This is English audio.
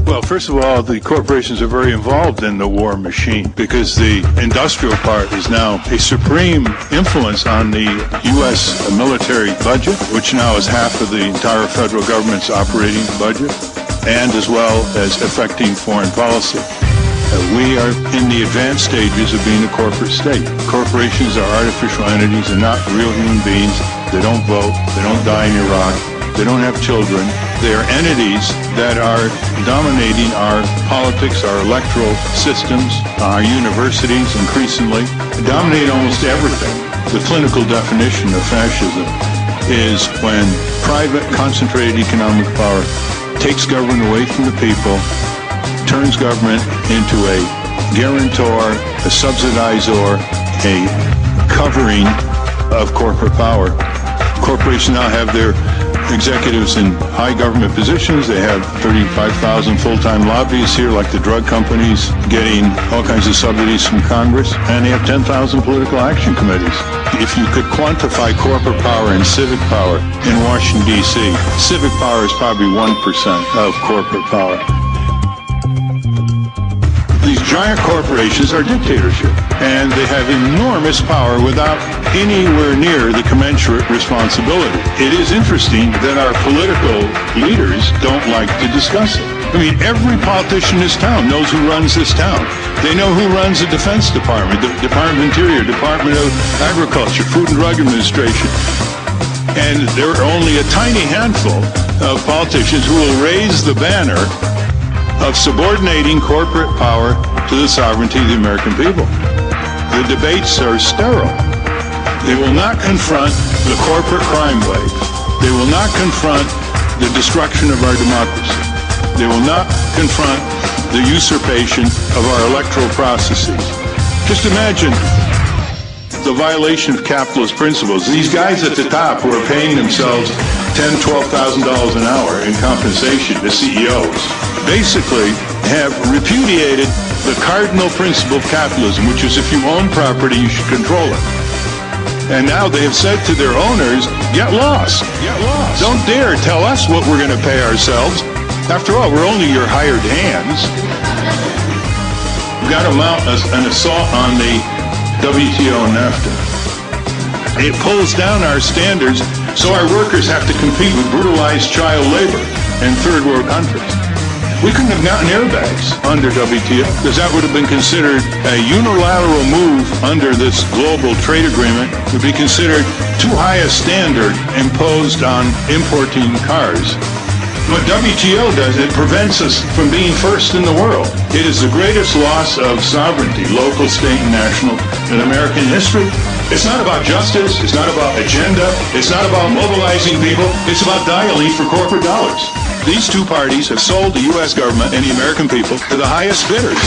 Well, first of all, the corporations are very involved in the war machine because the industrial part is now a supreme influence on the U.S. military budget, which now is half of the entire federal government's operating budget, and as well as affecting foreign policy. We are in the advanced stages of being a corporate state. Corporations are artificial entities and not real human beings. They don't vote. They don't die in Iraq. They don't have children. They are entities that are dominating our politics, our electoral systems, our universities increasingly. They dominate almost everything. The clinical definition of fascism is when private concentrated economic power takes government away from the people, turns government into a guarantor, a subsidizor, a covering of corporate power. Corporations now have their executives in high government positions. They have 35,000 full-time lobbyists here, like the drug companies, getting all kinds of subsidies from Congress, and they have 10,000 political action committees. If you could quantify corporate power and civic power in Washington, D.C., civic power is probably 1% of corporate power. These giant corporations are dictatorship, and they have enormous power without anywhere near the commensurate responsibility. It is interesting that our political leaders don't like to discuss it. I mean, every politician in this town knows who runs this town. They know who runs the Defense Department, the Department of Interior, Department of Agriculture, Food and Drug Administration. And there are only a tiny handful of politicians who will raise the banner of subordinating corporate power to the sovereignty of the American people. The debates are sterile. They will not confront the corporate crime wave. They will not confront the destruction of our democracy. They will not confront the usurpation of our electoral processes. Just imagine the violation of capitalist principles. These guys at the top who are paying themselves $10,000, $12,000 an hour in compensation, the CEOs, basically have repudiated the cardinal principle of capitalism, which is if you own property, you should control it. And now they have said to their owners, get lost. Get lost. Don't dare tell us what we're going to pay ourselves. After all, we're only your hired hands. We've got to mount an assault on the WTO and NAFTA. It pulls down our standards, so our workers have to compete with brutalized child labor in third world countries. We couldn't have gotten airbags under WTO because that would have been considered a unilateral move under this global trade agreement. It would be considered too high a standard imposed on importing cars. What WTO does, it prevents us from being first in the world. It is the greatest loss of sovereignty, local, state, and national, in American history. It's not about justice. It's not about agenda. It's not about mobilizing people. It's about dialing for corporate dollars. These two parties have sold the U.S. government and the American people to the highest bidders.